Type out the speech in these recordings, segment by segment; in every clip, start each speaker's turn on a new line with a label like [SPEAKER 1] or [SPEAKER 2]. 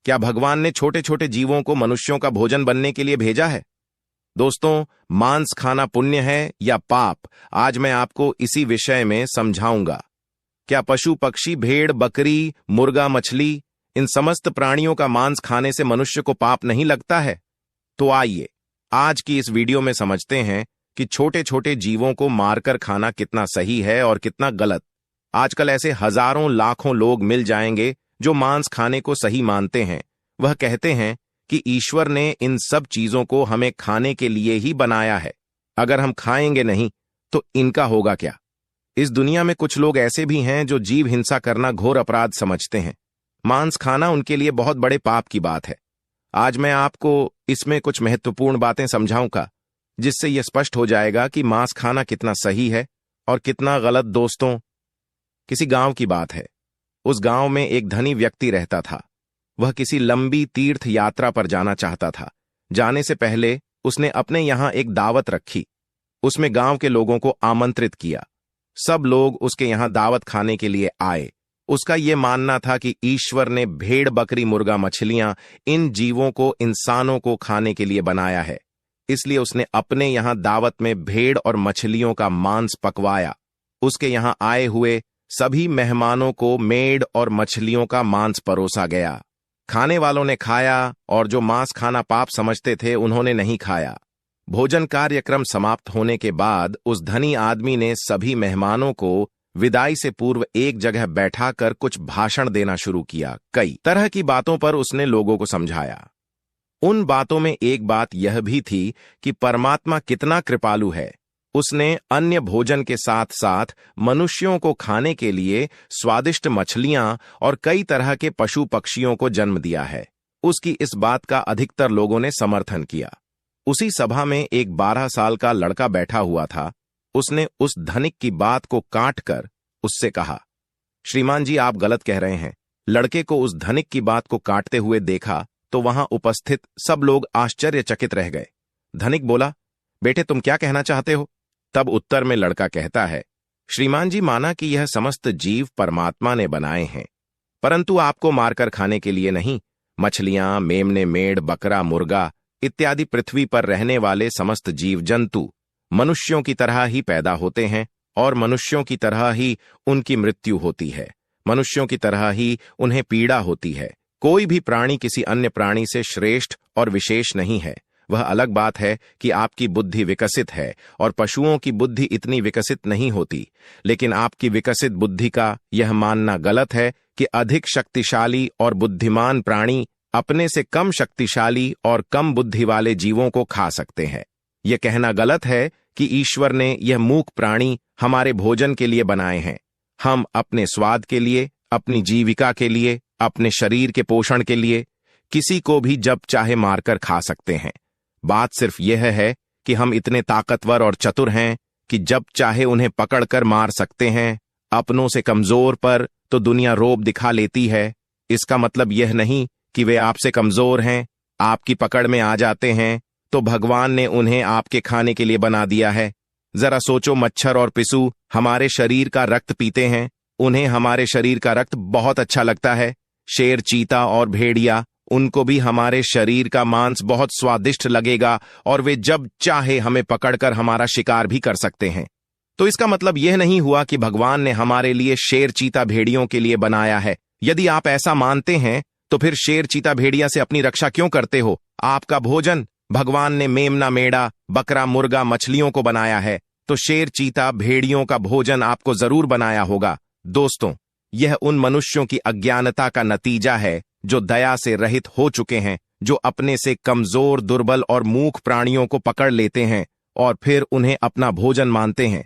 [SPEAKER 1] क्या भगवान ने छोटे छोटे जीवों को मनुष्यों का भोजन बनने के लिए भेजा है? दोस्तों, मांस खाना पुण्य है या पाप, आज मैं आपको इसी विषय में समझाऊंगा। क्या पशु पक्षी, भेड़ बकरी, मुर्गा मछली, इन समस्त प्राणियों का मांस खाने से मनुष्य को पाप नहीं लगता है? तो आइए आज की इस वीडियो में समझते हैं कि छोटे छोटे जीवों को मारकर खाना कितना सही है और कितना गलत। आजकल ऐसे हजारों लाखों लोग मिल जाएंगे जो मांस खाने को सही मानते हैं। वह कहते हैं कि ईश्वर ने इन सब चीजों को हमें खाने के लिए ही बनाया है, अगर हम खाएंगे नहीं तो इनका होगा क्या? इस दुनिया में कुछ लोग ऐसे भी हैं जो जीव हिंसा करना घोर अपराध समझते हैं। मांस खाना उनके लिए बहुत बड़े पाप की बात है। आज मैं आपको इसमें कुछ महत्वपूर्ण बातें समझाऊंगा, जिससे यह स्पष्ट हो जाएगा कि मांस खाना कितना सही है और कितना गलत। दोस्तों, किसी गांव की बात है। उस गांव में एक धनी व्यक्ति रहता था। वह किसी लंबी तीर्थ यात्रा पर जाना चाहता था। जाने से पहले उसने अपने यहां एक दावत रखी। उसमें गांव के लोगों को आमंत्रित किया। सब लोग उसके यहां दावत खाने के लिए आए। उसका यह मानना था कि ईश्वर ने भेड़ बकरी मुर्गा मछलियां, इन जीवों को इंसानों को खाने के लिए बनाया है। इसलिए उसने अपने यहां दावत में भेड़ और मछलियों का मांस पकवाया। उसके यहां आए हुए सभी मेहमानों को मेढ़ और मछलियों का मांस परोसा गया। खाने वालों ने खाया और जो मांस खाना पाप समझते थे उन्होंने नहीं खाया। भोजन कार्यक्रम समाप्त होने के बाद उस धनी आदमी ने सभी मेहमानों को विदाई से पूर्व एक जगह बैठाकर कुछ भाषण देना शुरू किया। कई तरह की बातों पर उसने लोगों को समझाया। उन बातों में एक बात यह भी थी कि परमात्मा कितना कृपालु है। उसने अन्य भोजन के साथ साथ मनुष्यों को खाने के लिए स्वादिष्ट मछलियां और कई तरह के पशु पक्षियों को जन्म दिया है। उसकी इस बात का अधिकतर लोगों ने समर्थन किया। उसी सभा में एक 12 साल का लड़का बैठा हुआ था। उसने उस धनिक की बात को काटकर उससे कहा, श्रीमान जी, आप गलत कह रहे हैं। लड़के को उस धनिक की बात को काटते हुए देखा तो वहां उपस्थित सब लोग आश्चर्यचकित रह गए। धनिक बोला, बेटे, तुम क्या कहना चाहते हो? तब उत्तर में लड़का कहता है, श्रीमान जी, माना कि यह समस्त जीव परमात्मा ने बनाए हैं, परंतु आपको मारकर खाने के लिए नहीं। मछलियां, मेमने, मेढ़, बकरा, मुर्गा इत्यादि पृथ्वी पर रहने वाले समस्त जीव जंतु मनुष्यों की तरह ही पैदा होते हैं और मनुष्यों की तरह ही उनकी मृत्यु होती है। मनुष्यों की तरह ही उन्हें पीड़ा होती है। कोई भी प्राणी किसी अन्य प्राणी से श्रेष्ठ और विशेष नहीं है। वह अलग बात है कि आपकी बुद्धि विकसित है और पशुओं की बुद्धि इतनी विकसित नहीं होती। लेकिन आपकी विकसित बुद्धि का यह मानना गलत है कि अधिक शक्तिशाली और बुद्धिमान प्राणी अपने से कम शक्तिशाली और कम बुद्धि वाले जीवों को खा सकते हैं। यह कहना गलत है कि ईश्वर ने यह मूक प्राणी हमारे भोजन के लिए बनाए हैं। हम अपने स्वाद के लिए, अपनी जीविका के लिए, अपने शरीर के पोषण के लिए किसी को भी जब चाहे मारकर खा सकते हैं। बात सिर्फ यह है कि हम इतने ताकतवर और चतुर हैं कि जब चाहे उन्हें पकड़कर मार सकते हैं। अपनों से कमजोर पर तो दुनिया रोब दिखा लेती है। इसका मतलब यह नहीं कि वे आपसे कमजोर हैं। आपकी पकड़ में आ जाते हैं तो भगवान ने उन्हें आपके खाने के लिए बना दिया है। जरा सोचो, मच्छर और पिस्सू हमारे शरीर का रक्त पीते हैं। उन्हें हमारे शरीर का रक्त बहुत अच्छा लगता है। शेर, चीता और भेड़िया, उनको भी हमारे शरीर का मांस बहुत स्वादिष्ट लगेगा और वे जब चाहे हमें पकड़कर हमारा शिकार भी कर सकते हैं। तो इसका मतलब यह नहीं हुआ कि भगवान ने हमारे लिए शेर, चीता, भेड़ियों के लिए बनाया है। यदि आप ऐसा मानते हैं तो फिर शेर, चीता, भेड़िया से अपनी रक्षा क्यों करते हो? आपका भोजन भगवान ने मेमना, मेढ़ा, बकरा, मुर्गा, मछलियों को बनाया है, तो शेर, चीता, भेड़ियों का भोजन आपको जरूर बनाया होगा। दोस्तों, यह उन मनुष्यों की अज्ञानता का नतीजा है जो दया से रहित हो चुके हैं, जो अपने से कमजोर, दुर्बल और मूक प्राणियों को पकड़ लेते हैं और फिर उन्हें अपना भोजन मानते हैं।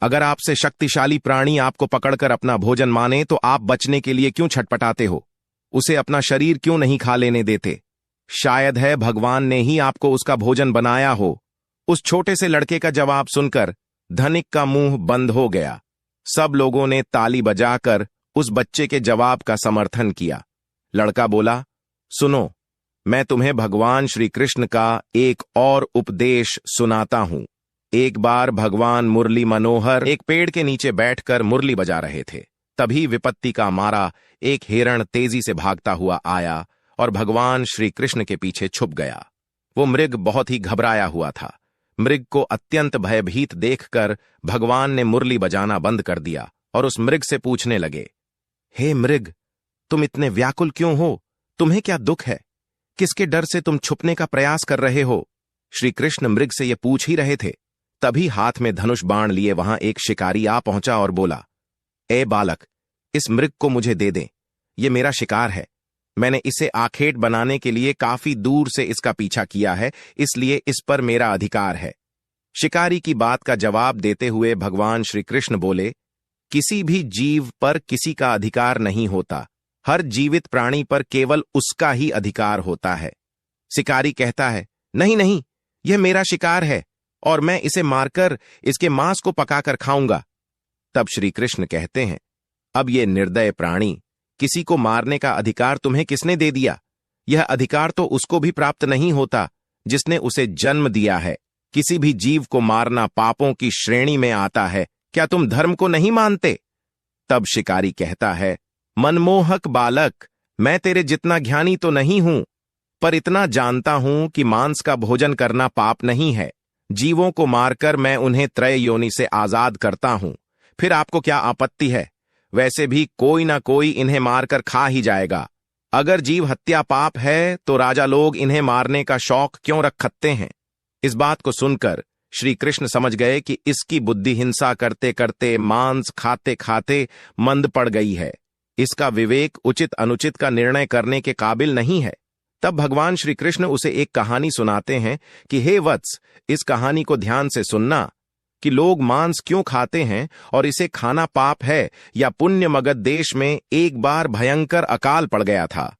[SPEAKER 1] अगर आपसे शक्तिशाली प्राणी आपको पकड़कर अपना भोजन माने तो आप बचने के लिए क्यों छटपटाते हो? उसे अपना शरीर क्यों नहीं खा लेने देते? शायद है भगवान ने ही आपको उसका भोजन बनाया हो। उस छोटे से लड़के का जवाब सुनकर धनिक का मुंह बंद हो गया। सब लोगों ने ताली बजाकर उस बच्चे के जवाब का समर्थन किया। लड़का बोला, सुनो, मैं तुम्हें भगवान श्री कृष्ण का एक और उपदेश सुनाता हूं। एक बार भगवान मुरली मनोहर एक पेड़ के नीचे बैठकर मुरली बजा रहे थे। तभी विपत्ति का मारा एक हिरण तेजी से भागता हुआ आया और भगवान श्री कृष्ण के पीछे छुप गया। वो मृग बहुत ही घबराया हुआ था। मृग को अत्यंत भयभीत देखकर भगवान ने मुरली बजाना बंद कर दिया और उस मृग से पूछने लगे, हे मृग, तुम इतने व्याकुल क्यों हो? तुम्हें क्या दुख है? किसके डर से तुम छुपने का प्रयास कर रहे हो? श्री कृष्ण मृग से ये पूछ ही रहे थे, तभी हाथ में धनुष बाण लिए वहां एक शिकारी आ पहुंचा और बोला, ए बालक, इस मृग को मुझे दे दें। ये मेरा शिकार है। मैंने इसे आखेट बनाने के लिए काफी दूर से इसका पीछा किया है, इसलिए इस पर मेरा अधिकार है। शिकारी की बात का जवाब देते हुए भगवान श्री कृष्ण बोले, किसी भी जीव पर किसी का अधिकार नहीं होता। हर जीवित प्राणी पर केवल उसका ही अधिकार होता है। शिकारी कहता है, नहीं नहीं, यह मेरा शिकार है और मैं इसे मारकर इसके मांस को पकाकर खाऊंगा। तब श्री कृष्ण कहते हैं, अब ये निर्दय प्राणी, किसी को मारने का अधिकार तुम्हें किसने दे दिया? यह अधिकार तो उसको भी प्राप्त नहीं होता जिसने उसे जन्म दिया है। किसी भी जीव को मारना पापों की श्रेणी में आता है। क्या तुम धर्म को नहीं मानते? तब शिकारी कहता है, मनमोहक बालक, मैं तेरे जितना ज्ञानी तो नहीं हूं, पर इतना जानता हूं कि मांस का भोजन करना पाप नहीं है। जीवों को मारकर मैं उन्हें त्रय योनि से आजाद करता हूं। फिर आपको क्या आपत्ति है? वैसे भी कोई ना कोई इन्हें मारकर खा ही जाएगा। अगर जीव हत्या पाप है तो राजा लोग इन्हें मारने का शौक क्यों रखते हैं? इस बात को सुनकर श्री कृष्ण समझ गए कि इसकी बुद्धि हिंसा करते करते, मांस खाते खाते मंद पड़ गई है। इसका विवेक उचित अनुचित का निर्णय करने के काबिल नहीं है। तब भगवान श्री कृष्ण उसे एक कहानी सुनाते हैं कि हे वत्स, इस कहानी को ध्यान से सुनना कि लोग मांस क्यों खाते हैं और इसे खाना पाप है या पुण्य। मगध देश में एक बार भयंकर अकाल पड़ गया था।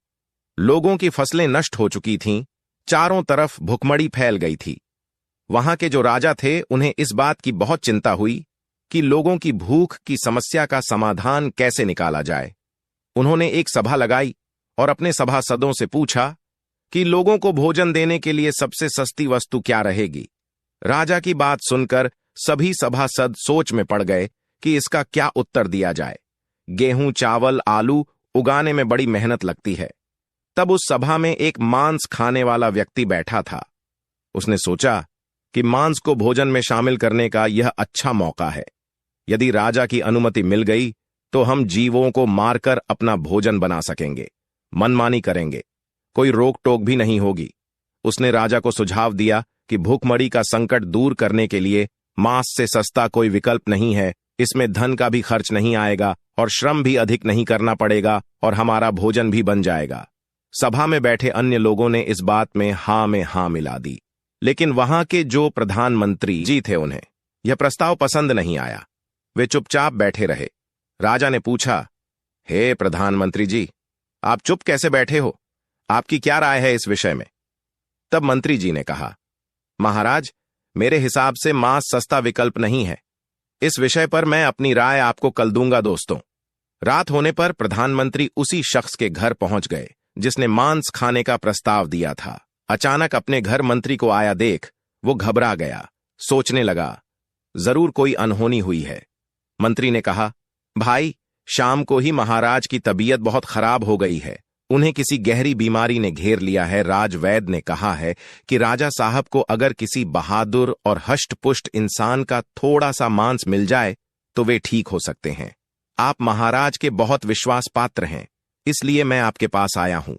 [SPEAKER 1] लोगों की फसलें नष्ट हो चुकी थीं, चारों तरफ भुखमड़ी फैल गई थी। वहां के जो राजा थे उन्हें इस बात की बहुत चिंता हुई कि लोगों की भूख की समस्या का समाधान कैसे निकाला जाए। उन्होंने एक सभा लगाई और अपने सभासदों से पूछा कि लोगों को भोजन देने के लिए सबसे सस्ती वस्तु क्या रहेगी। राजा की बात सुनकर सभी सभासद सोच में पड़ गए कि इसका क्या उत्तर दिया जाए। गेहूं, चावल, आलू उगाने में बड़ी मेहनत लगती है। तब उस सभा में एक मांस खाने वाला व्यक्ति बैठा था। उसने सोचा कि मांस को भोजन में शामिल करने का यह अच्छा मौका है। यदि राजा की अनुमति मिल गई तो हम जीवों को मारकर अपना भोजन बना सकेंगे, मनमानी करेंगे, कोई रोक टोक भी नहीं होगी। उसने राजा को सुझाव दिया कि भूखमरी का संकट दूर करने के लिए मांस से सस्ता कोई विकल्प नहीं है। इसमें धन का भी खर्च नहीं आएगा और श्रम भी अधिक नहीं करना पड़ेगा और हमारा भोजन भी बन जाएगा। सभा में बैठे अन्य लोगों ने इस बात में हाँ मिला दी, लेकिन वहां के जो प्रधानमंत्री जी थे उन्हें यह प्रस्ताव पसंद नहीं आया। वे चुपचाप बैठे रहे। राजा ने पूछा, हे प्रधानमंत्री जी, आप चुप कैसे बैठे हो? आपकी क्या राय है इस विषय में? तब मंत्री जी ने कहा, महाराज, मेरे हिसाब से मांस सस्ता विकल्प नहीं है। इस विषय पर मैं अपनी राय आपको कल दूंगा दोस्तों। रात होने पर प्रधानमंत्री उसी शख्स के घर पहुंच गए जिसने मांस खाने का प्रस्ताव दिया था। अचानक अपने घर मंत्री को आया देख वो घबरा गया। सोचने लगा, जरूर कोई अनहोनी हुई है। मंत्री ने कहा, भाई, शाम को ही महाराज की तबीयत बहुत खराब हो गई है। उन्हें किसी गहरी बीमारी ने घेर लिया है। राजवैद्य ने कहा है कि राजा साहब को अगर किसी बहादुर और हष्टपुष्ट इंसान का थोड़ा सा मांस मिल जाए तो वे ठीक हो सकते हैं। आप महाराज के बहुत विश्वास पात्र हैं, इसलिए मैं आपके पास आया हूं।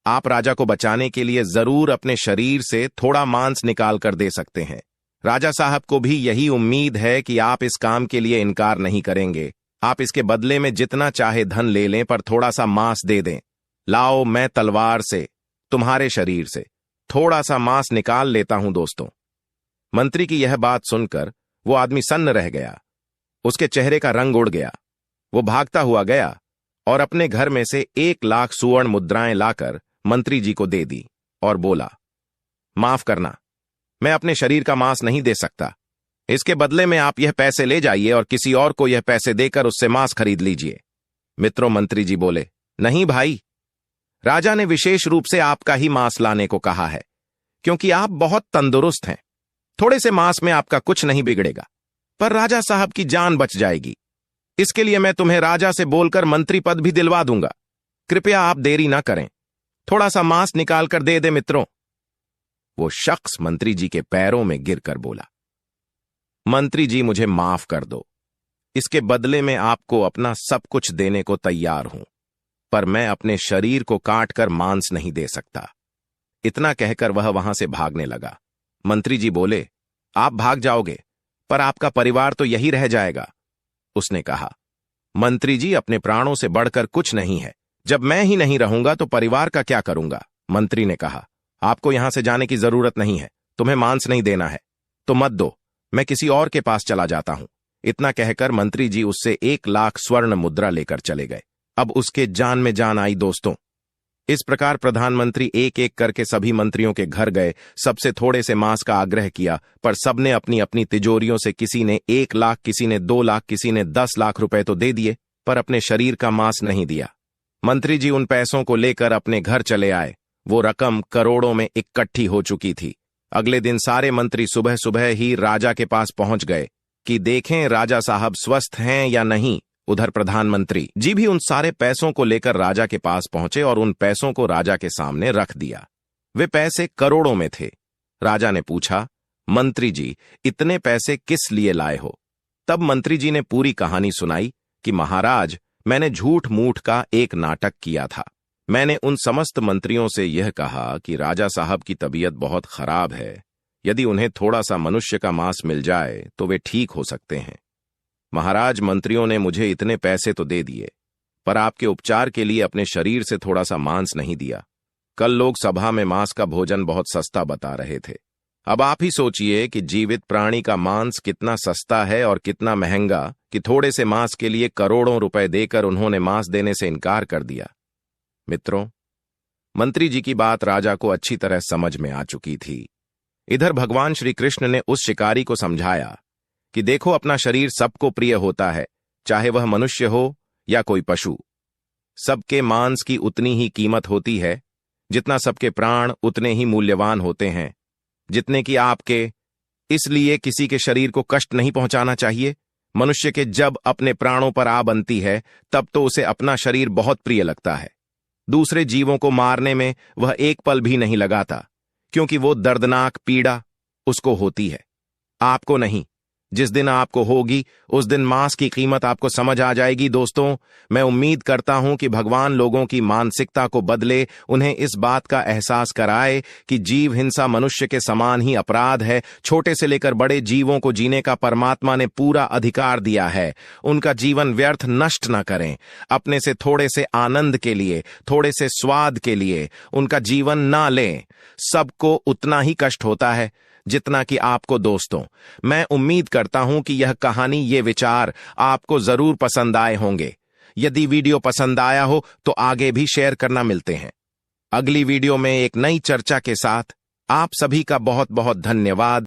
[SPEAKER 1] आप राजा को बचाने के लिए जरूर अपने शरीर से थोड़ा मांस निकाल कर दे सकते हैं। राजा साहब को भी यही उम्मीद है कि आप इस काम के लिए इनकार नहीं करेंगे। आप इसके बदले में जितना चाहे धन ले लें, पर थोड़ा सा मांस दे दें। लाओ, मैं तलवार से तुम्हारे शरीर से थोड़ा सा मांस निकाल लेता हूं दोस्तों। मंत्री की यह बात सुनकर वो आदमी सन्न रह गया। उसके चेहरे का रंग उड़ गया। वो भागता हुआ गया और अपने घर में से 1,00,000 सुवर्ण मुद्राएं लाकर मंत्री जी को दे दी और बोला, माफ करना, मैं अपने शरीर का मांस नहीं दे सकता। इसके बदले में आप यह पैसे ले जाइए और किसी और को यह पैसे देकर उससे मांस खरीद लीजिए। मित्रों, मंत्री जी बोले, नहीं भाई, राजा ने विशेष रूप से आपका ही मांस लाने को कहा है, क्योंकि आप बहुत तंदुरुस्त हैं। थोड़े से मांस में आपका कुछ नहीं बिगड़ेगा, पर राजा साहब की जान बच जाएगी। इसके लिए मैं तुम्हें राजा से बोलकर मंत्री पद भी दिलवा दूंगा। कृपया आप देरी ना करें। थोड़ा सा मांस निकाल कर दे दे मित्रों। वो शख्स मंत्री जी के पैरों में गिरकर बोला, मंत्री जी मुझे माफ कर दो, इसके बदले में आपको अपना सब कुछ देने को तैयार हूं, पर मैं अपने शरीर को काट कर मांस नहीं दे सकता। इतना कहकर वह वहां से भागने लगा। मंत्री जी बोले, आप भाग जाओगे, पर आपका परिवार तो यही रह जाएगा। उसने कहा, मंत्री जी अपने प्राणों से बढ़कर कुछ नहीं है, जब मैं ही नहीं रहूंगा तो परिवार का क्या करूंगा। मंत्री ने कहा, आपको यहां से जाने की जरूरत नहीं है, तुम्हें मांस नहीं देना है तो मत दो, मैं किसी और के पास चला जाता हूं। इतना कहकर मंत्री जी उससे 1,00,000 स्वर्ण मुद्रा लेकर चले गए। अब उसके जान में जान आई दोस्तों। इस प्रकार प्रधानमंत्री एक एक करके सभी मंत्रियों के घर गए, सबसे थोड़े से मांस का आग्रह किया, पर सबने अपनी अपनी तिजोरियों से किसी ने 1,00,000, किसी ने 2,00,000, किसी ने 10,00,000 रुपए तो दे दिए, पर अपने शरीर का मांस नहीं दिया। मंत्री जी उन पैसों को लेकर अपने घर चले आए। वो रकम करोड़ों में इकट्ठी हो चुकी थी। अगले दिन सारे मंत्री सुबह सुबह ही राजा के पास पहुंच गए कि देखें राजा साहब स्वस्थ हैं या नहीं। उधर प्रधानमंत्री जी भी उन सारे पैसों को लेकर राजा के पास पहुंचे और उन पैसों को राजा के सामने रख दिया। वे पैसे करोड़ों में थे। राजा ने पूछा, मंत्री जी इतने पैसे किस लिए लाए हो? तब मंत्री जी ने पूरी कहानी सुनाई कि महाराज, मैंने झूठ मूठ का एक नाटक किया था। मैंने उन समस्त मंत्रियों से यह कहा कि राजा साहब की तबीयत बहुत खराब है, यदि उन्हें थोड़ा सा मनुष्य का मांस मिल जाए तो वे ठीक हो सकते हैं। महाराज, मंत्रियों ने मुझे इतने पैसे तो दे दिए, पर आपके उपचार के लिए अपने शरीर से थोड़ा सा मांस नहीं दिया। कल लोग सभा में मांस का भोजन बहुत सस्ता बता रहे थे। अब आप ही सोचिए कि जीवित प्राणी का मांस कितना सस्ता है और कितना महंगा कि थोड़े से मांस के लिए करोड़ों रुपए देकर उन्होंने मांस देने से इनकार कर दिया। मित्रों, मंत्री जी की बात राजा को अच्छी तरह समझ में आ चुकी थी। इधर भगवान श्री कृष्ण ने उस शिकारी को समझाया कि देखो, अपना शरीर सबको प्रिय होता है, चाहे वह मनुष्य हो या कोई पशु। सबके मांस की उतनी ही कीमत होती है जितना सबके प्राण उतने ही मूल्यवान होते हैं जितने कि आपके। इसलिए किसी के शरीर को कष्ट नहीं पहुंचाना चाहिए। मनुष्य के जब अपने प्राणों पर आ बनती है तब तो उसे अपना शरीर बहुत प्रिय लगता है। दूसरे जीवों को मारने में वह एक पल भी नहीं लगाता, क्योंकि वो दर्दनाक पीड़ा उसको होती है, आपको नहीं। जिस दिन आपको होगी उस दिन मांस की कीमत आपको समझ आ जाएगी। दोस्तों, मैं उम्मीद करता हूं कि भगवान लोगों की मानसिकता को बदले, उन्हें इस बात का एहसास कराए कि जीव हिंसा मनुष्य के समान ही अपराध है। छोटे से लेकर बड़े जीवों को जीने का परमात्मा ने पूरा अधिकार दिया है। उनका जीवन व्यर्थ नष्ट न करें। अपने से थोड़े से आनंद के लिए, थोड़े से स्वाद के लिए उनका जीवन ना लें। सबको उतना ही कष्ट होता है जितना कि आपको। दोस्तों, मैं उम्मीद करता हूं कि यह कहानी, ये विचार आपको जरूर पसंद आए होंगे। यदि वीडियो पसंद आया हो तो आगे भी शेयर करना। मिलते हैं अगली वीडियो में एक नई चर्चा के साथ। आप सभी का बहुत बहुत धन्यवाद।